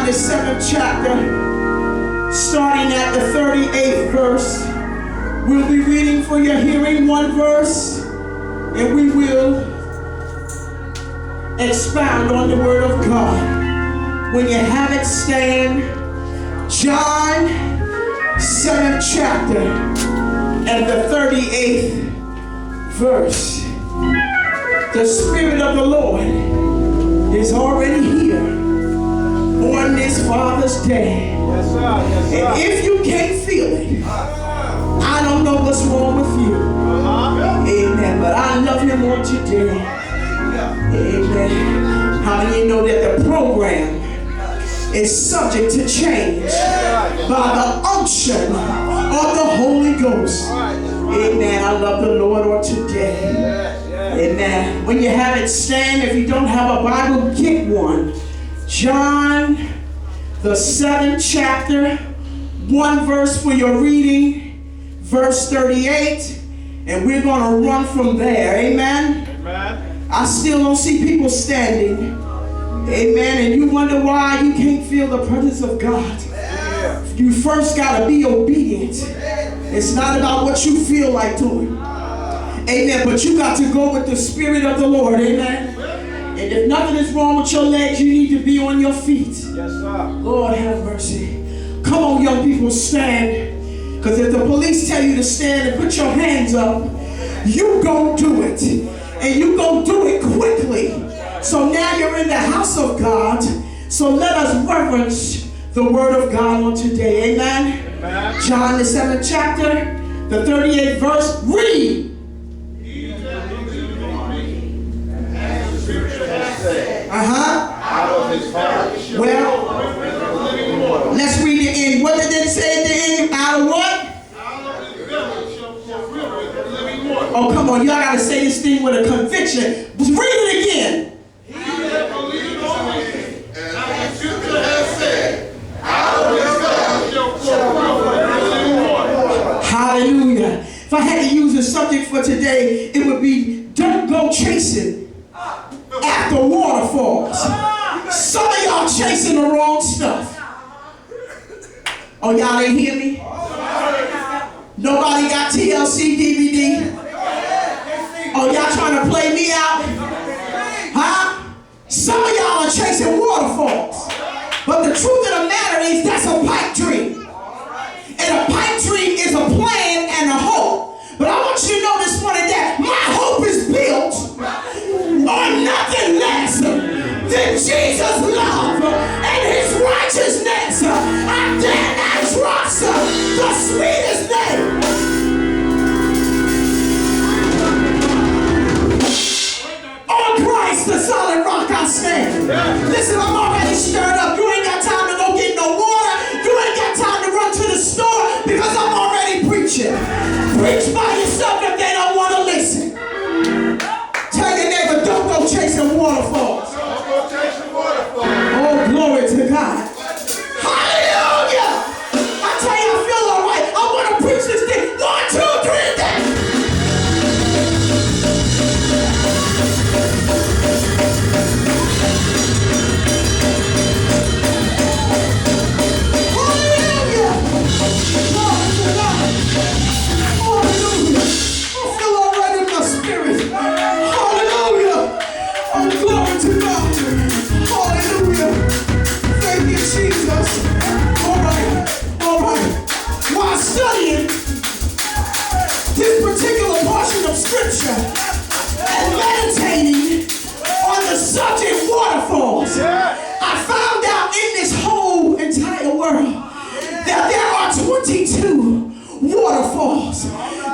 the 7th chapter, starting at the 38th verse. We'll be reading for your hearing one verse, and we will expound on the word of God. When you have it, stand. John 7th chapter and the 38th verse. The Spirit of the Lord is already here on this Father's Day. Yes, sir. Yes, sir. And if you can't feel it, I don't know what's wrong with you. Amen. But I love him on today. Amen. How do you know that the program is subject to change by the unction of the Holy Ghost? Amen. I love the Lord on today. Amen. When you have it, stand. If you don't have a Bible, get one. John, the 7th chapter, one verse for your reading, verse 38, and we're going to run from there. Amen. Amen. I still don't see people standing. Amen. And you wonder why you can't feel the presence of God. You first got to be obedient. It's not about what you feel like doing. Amen. But you got to go with the Spirit of the Lord. Amen. And if nothing is wrong with your legs, you need to be on your feet. Yes, sir. Lord have mercy. Come on, young people, stand. Because if the police tell you to stand and put your hands up, you gon' do it. And you gon' do it quickly. So now you're in the house of God. So let us reverence the word of God on today. Amen. Amen. John the 7th chapter, the 38th verse. Read. Well, let's read it in. What did it say at the end? Out of what? Oh, come on. Y'all got to say this thing with a conviction. Read it again. He that believes on me, as the scripture has said, out of his belly shall flow living water. Hallelujah. If I had to use a subject for today, it would be don't go chasing after waterfalls. Some of y'all chasing the wrong stuff. Oh, y'all ain't hear me? Nobody got TLC DVD? Oh, y'all trying to play me out? Huh? Some of y'all are chasing waterfalls. But the truth of the matter is that's a pipe dream. And a pipe dream is a plan and a hope. But I want you to know this morning that my hope is built on nothing less than Jesus' love and his righteousness. I dare not trust the sweetest name. On Christ, the solid rock I stand. Listen, I'm already stirred up. You ain't got time to go get no water. You ain't got time to run to the store because I'm already preaching. Preach by yourself if they don't want to listen. Tell your neighbor, don't go chasing waterfalls. Don't go chasing waterfalls. Oh, glory to God. Hallelujah. I tell you, I feel all right. I want to preach this thing. 1, 2, 3, then. Studying this particular portion of scripture and meditating on the subject waterfalls, I found out in this whole entire world that there are 22 waterfalls.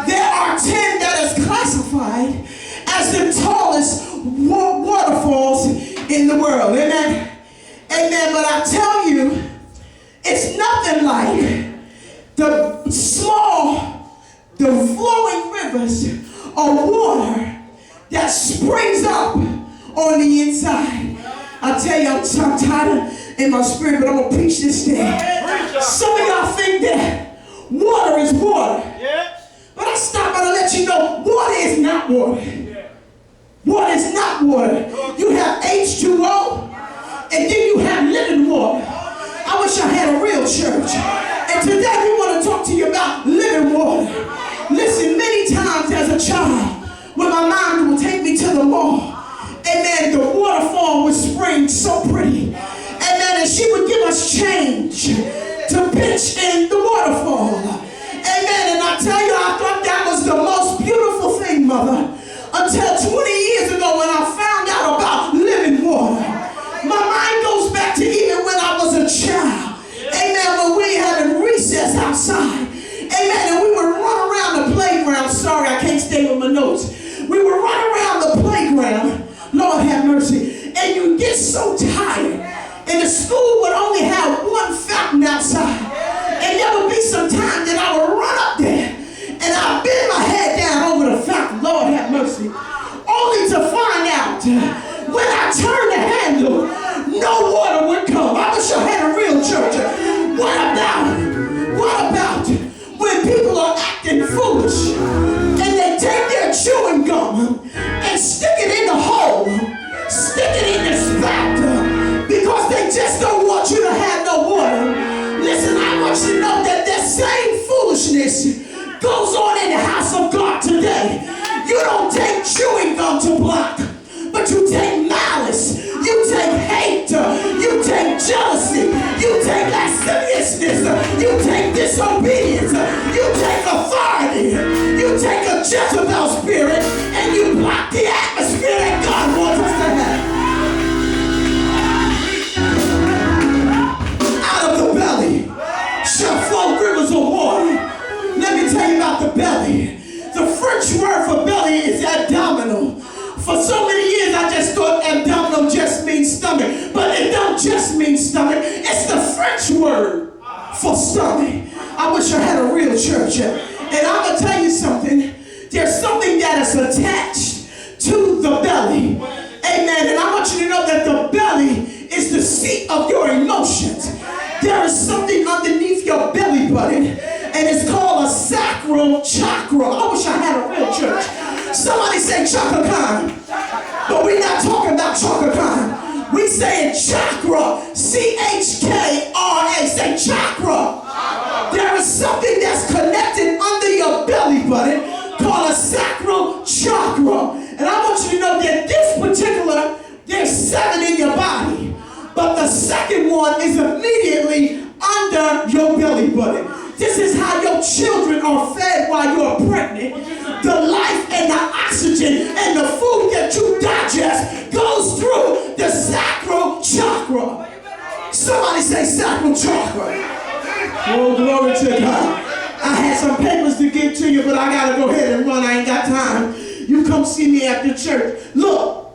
There are 10 that is classified as the tallest waterfalls in the world. Amen. Amen. But I tell you, it's nothing like the flowing rivers of water that springs up on the inside. I tell you, I'm tired in my spirit, but I'm going to preach this thing. Some of y'all think that water is water. But I stop by to let you know, water is not water. Water is not water. You have H2O, and then you have living water. wish I had a real church. And today we want to talk to you about living water. Listen, many times as a child, when my mom would take me to the mall, amen, the waterfall would spring so pretty. Amen, and she would give us change to pitch in the waterfall. Amen, and I tell you, I thought that was the most beautiful thing, Mother, until 20 years ago when I found out about living water. My mind goes back to even when I was a child. Amen, when we had a recess outside. Amen, and we would run around the playground. Sorry, I can't stay with my notes. We would run around the playground. Lord have mercy. And you get so tired. And the school would only have one fountain outside. And there would be some time that I would run up there and I'd bend my head down over the fountain. Lord have mercy. Only to find out when I turned the handle, no water would come. I wish I had a real church. What about when people are acting foolish and they take their chewing gum and stick it in the hole, stick it in the spout, because they just don't want you to have no water? Listen, I want you to know that same foolishness goes on in the house of God today. You don't take chewing gum to block, but you take malice, you take hate, you take jealousy, you take lasciviousness, you take disobedience, you take authority, you take a Jezebel spirit, and you block the atmosphere that God wants us to have. Out of the belly shall flow rivers of water. Let me tell you about the belly. The French word for belly is abdominal. For so many years I just thought abdominal just means stomach, but it don't just mean stomach. It's the French word for stomach. I wish I had a real church. And I'm going to tell you something. There's something that is attached to the belly. Amen. And I want you to know that the belly is the seat of your emotions. There is something underneath your belly button, and it's called a sacral chakra. I wish I had a real church. Somebody say chakra khan. But we're not talking about chakra khan. We saying chakra. C-H-K-R-A. Say chakra. There is something that's connected under your belly button called a sacral chakra. And I want you to know that this particular, there's 7 in your body. But the second one is immediately under your belly button. This is how your children are fed while you're pregnant. The life and the oxygen and the food that you digest goes through the sacral chakra. Somebody say sacral chakra. Oh, glory to God. I had some papers to give to you, but I got to go ahead and run. I ain't got time. You come see me after church. Look,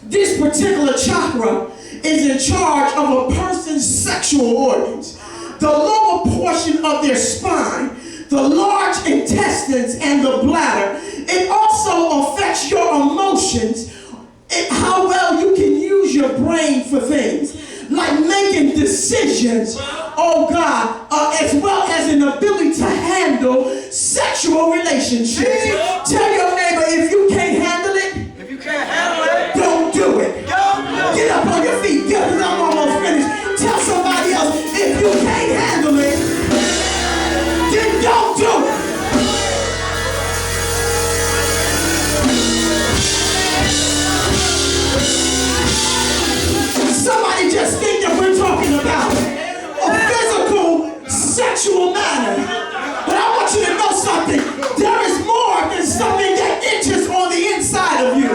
this particular chakra is in charge of a person's sexual organs. The lower portion of their spine, the large intestines, and the bladder. It also affects your emotions, how well you can use your brain for things, like making decisions, oh God, as well as an ability to handle sexual relationships. Tell your neighbor, if you can't handle it, don't do it. Get up on your feet, because I'm almost finished. Tell somebody else, if you can't handle it, then don't do it. Somebody just think that we're talking about a physical, sexual matter. But I want you to know something. There is more than something that itches on the inside of you.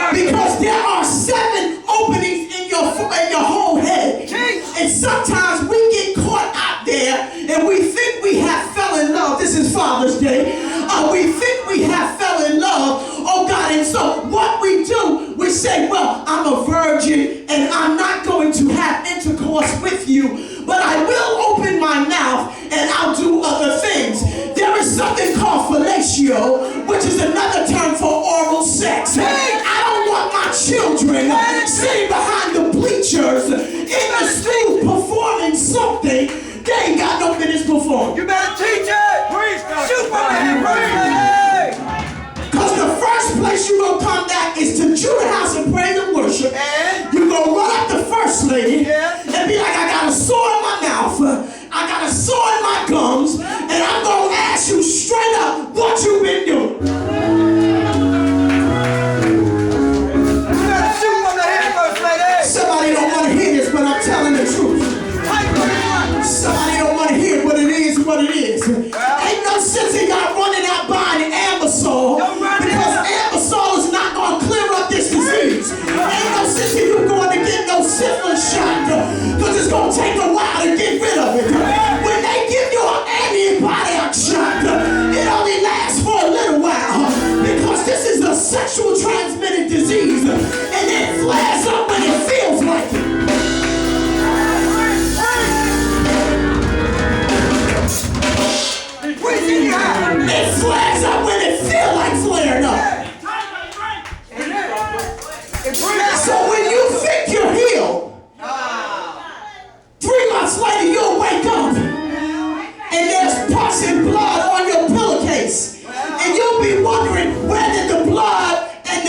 Because there are 7 openings in your whole head. And sometimes we get caught out there and we think we have fell in love. This is Father's Day. We think we have fell in love. Oh God, and so what we do, we say, well, I'm a virgin and I'm not going to have intercourse with you, but I will open my mouth and I'll do other things. There is something called fellatio, which is another term for oral sex. I don't want my children sitting behind the bleachers in the school performing something they ain't got no business performing. You better teach it! Shoot my hand, because the first place you're going to come back is to Judah House and praise and worship. And you're going to run up the first lady and be like, I got a sword in my mouth. sawing my gums, and I'm going to ask you straight up what you've been doing. You better shoot from the head first, lady. Somebody don't want to hear this, but I'm telling the truth. Somebody don't want to hear what it is, what it is. Ain't no sense in y'all running out buying Ambisol, because Ambisol is not going to clear up this disease. Ain't no sense in you going to get no syphilis shot, because it's going to take a while to get rid of it. When they give you an antibiotic shot, it only lasts for a little while, because this is a sexual transmitted disease, and it flares up when it feels like it. It flares up when it feels like flaring up. So when you think you're healed, 3 months later you'll wake up and there's pus and blood on your pillowcase, and you'll be wondering where did the blood and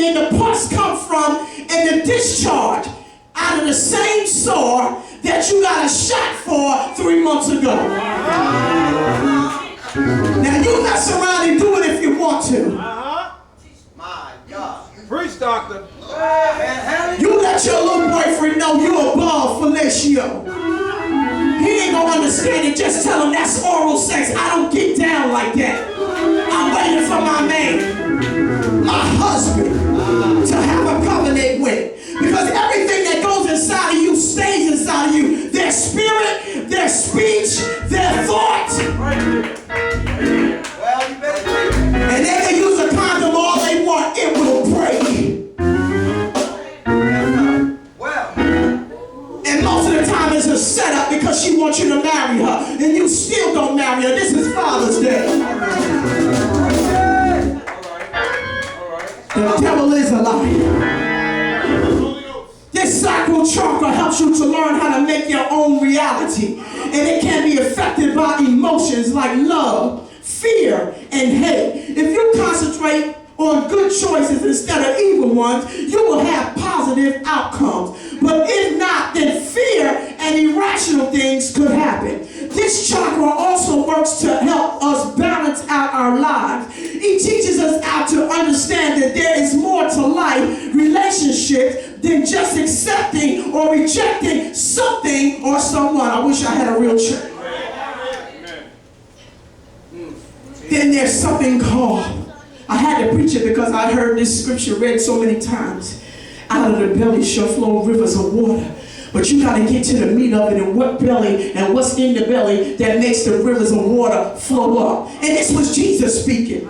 then the pus come from, and the discharge out of the same sore that you got a shot for 3 months ago. Now you mess around and do it if you want to. My God. Preach, doctor. You let your little boyfriend know you're above fellatio. He ain't gonna understand it. Just tell him that's oral sex. I don't get down like that. I'm waiting for my man, my husband, to have a covenant with. Because everything that goes inside of you stays inside of you. Their spirit, their speech, their thought. Well, you better And they can use a condom all they want. It will break. Well. And most of the time it's a setup because she wants you to marry her. And you still don't marry her. This is Father's Day. The devil is a liar. This sacral chakra helps you to learn how to make your own reality. And it can be affected by emotions like love, fear, and hate. If you concentrate on good choices instead of evil ones, you will have positive outcomes. But if not, then fear and irrational things could happen. This chakra also works to help us balance out our lives. It teaches us how to understand that there is more to life, relationships, than just accepting or rejecting something or someone. I wish I had a real church. Then there's something called, I had to preach it because I heard this scripture read so many times. Out of the belly shall flow rivers of water. But you got to get to the meat of it, and what belly and what's in the belly that makes the rivers of water flow up. And this was Jesus speaking.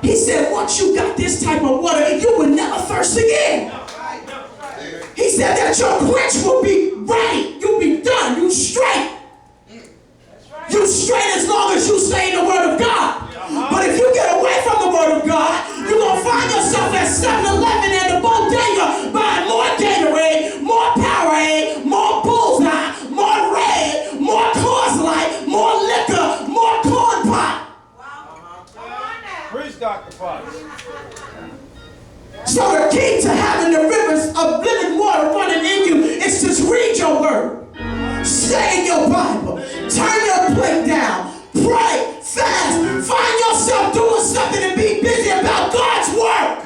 He said, once you got this type of water, you will never thirst again. He said that your quench will be ready. You'll be done. You straight. You straight as long as you stay in the Word of God. But if you get away from the Word of God, you're going to find yourself at 7-Eleven and the bodega buying more Gatorade, more Powerade, more Bullseye, more Red, more Coors Light, more liquor, more corn pop. Preach, Dr. Fox. So the key to having the rivers of living water running in you is just read your Word. Stay in your Bible. Turn your plate down. Pray. Fast. Find yourself doing something and be busy about God's work.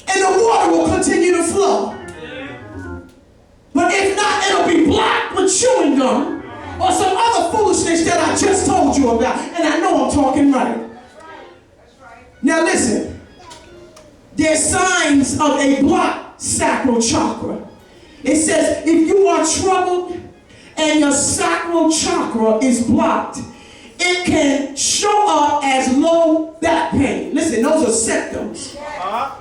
And the water will continue to flow. But if not, it'll be blocked with chewing gum or some other foolishness that I just told you about. And I know I'm talking right. Now listen. There's signs of a blocked sacral chakra. It says if you are troubled and your sacral chakra is blocked, it can show up as low back pain. Listen, those are symptoms.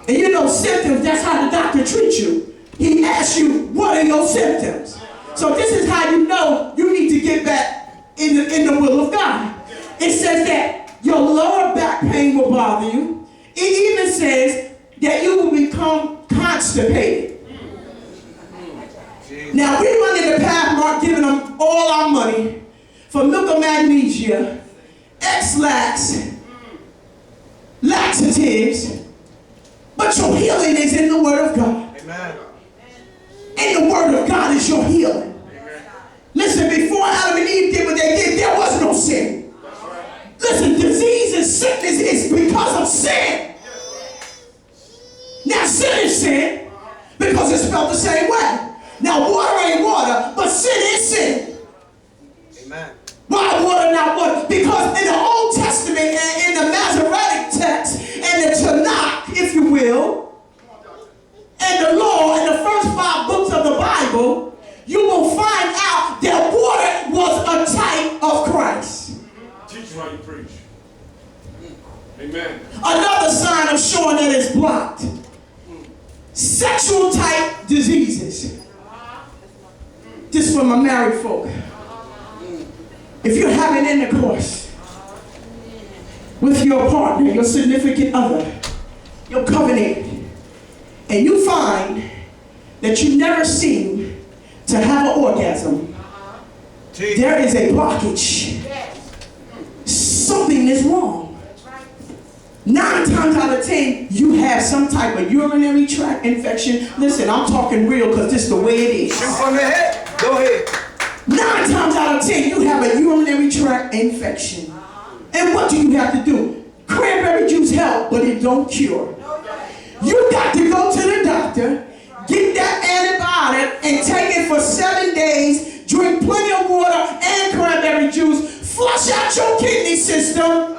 And you know symptoms, that's how the doctor treats you. He asks you, what are your symptoms? So this is how you know you need to get back in the will of God. It says that your lower back pain will bother you. It even says that you will become constipated. Now we run in the path mark giving them all our money for milk of magnesia, X-Lax, laxatives, but your healing is in the Word of God. Amen. And the Word of God is your healing. Amen. Listen, before Adam and Eve did what they did, there was no sin. Listen, disease and sickness is because of sin. Now sin is sin because it's spelled the same way. Now water ain't water, but sin is sin. Amen. Why water not water? Because in the Old Testament and in the Masoretic text and the Tanakh, if you will, and the law and the first 5 books of the Bible, you will find out that water was a type of Christ. Teach while you preach. Amen. Another sign of showing that it's blocked. Sexual type diseases. This for my married folk. If you're having intercourse with your partner, your significant other, your covenant, and you find that you never seem to have an orgasm, there is a blockage. Something is wrong. 9 times out of 10, you have some type of urinary tract infection. Listen, I'm talking real because this is the way it is. Shoot from the head. Go ahead. 9 times out of 10, you have a urinary tract infection. And what do you have to do? Cranberry juice help, but it don't cure. You got to go to the doctor, get that antibiotic, and take it for 7 days, drink plenty of water and cranberry juice, flush out your kidney system,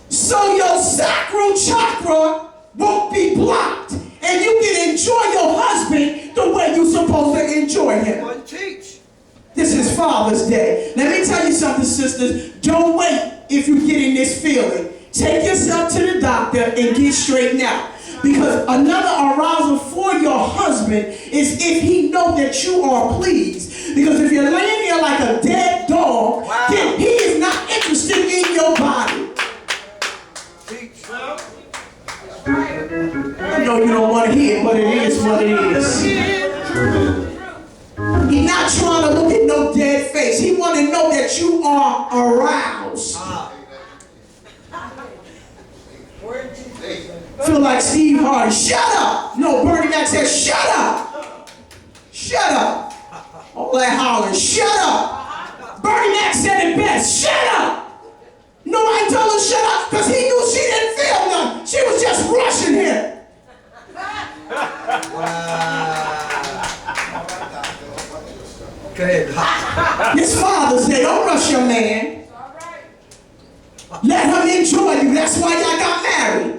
so your sacral chakra won't be blocked, and you can enjoy your husband the way you're supposed to enjoy him. This is Father's Day. Let me tell you something, sisters. Don't wait if you get in this feeling. Take yourself to the doctor and get straightened out. Because another arousal for your husband is if he knows that you are pleased. Because if you're laying there like a dead dog, then he is not interested in your body. I know you don't want to hear it, but it is what it is. He's not trying to look at no dead face. He wants to know that you are aroused. Feel like Steve Harvey. Shut up! No, Bernie Mac said, shut up! Shut up! All that hollering. Shut up! Bernie Mac said it best. Shut up! Nobody told her shut up because he knew she didn't feel nothing. She was just rushing him. Go ahead. It's Father's Day. Don't rush your man. Let him enjoy you. That's why y'all got married.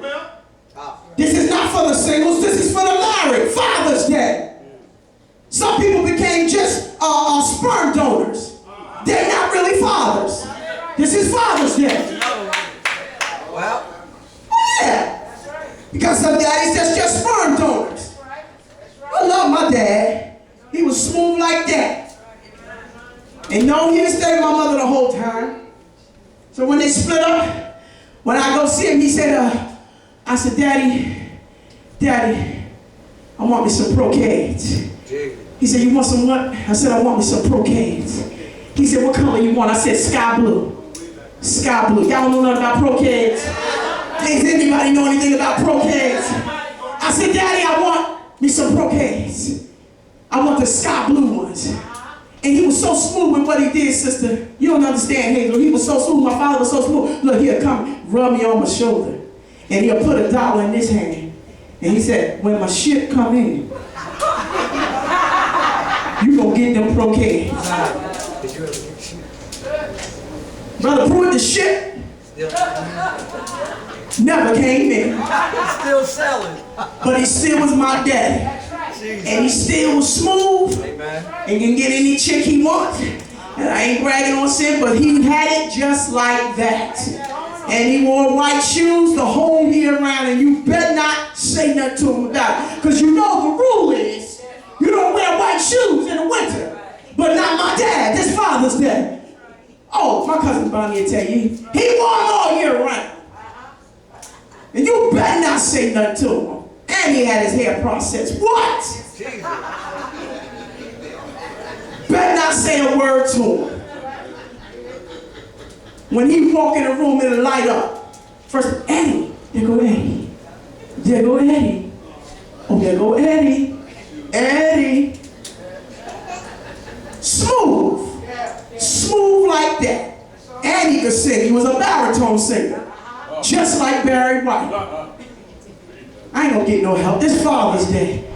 This is not for the singles. This is for the married. Father's Day. Some people became just sperm donors. They're not really fathers. This is Father's Day. Well, yeah. Because some daddies that's just sperm donors. I love my dad. He was smooth like that. And no, he didn't stay with my mother the whole time. So when they split up, when I go see him, he said, I said, Daddy, I want me some brocades. He said, you want some what? I said, I want me some brocades. He said, what color you want? I said, sky blue. Sky blue. Y'all don't know nothing about brocades? Does anybody know anything about brocades? I said, Daddy, I want me some brocades. I want the sky blue ones. And he was so smooth with what he did, sister. You don't understand, Hazel. He was so smooth. My father was so smooth. Look, he'll come, rub me on my shoulder. And he'll put $1 in his hand. And he said, when my shit come in, you gonna get them brocades. Brother Pruitt, the shit never came in. still selling. But he still was my daddy. And he still was smooth. Amen. And can get any chick he wants. And I ain't bragging on sin, but he had it just like that. And he wore white shoes the whole year round, and you better not say nothing to him about it. Because you know the rule is, you don't wear white shoes in the winter. But not my dad. This Father's Day. Oh, my cousin Bonnie will tell you, he wore them all year round. And you better not say nothing to him. And he had his hair processed. What? Jesus. Better not say a word to him. When he walk in the room, it'll light up. First, Eddie. There go Eddie. There go Eddie. Oh, there go Eddie. Eddie. Smooth. Smooth like that. And he could sing. He was a baritone singer. Just like Barry White. I ain't gonna get no help. It's Father's Day.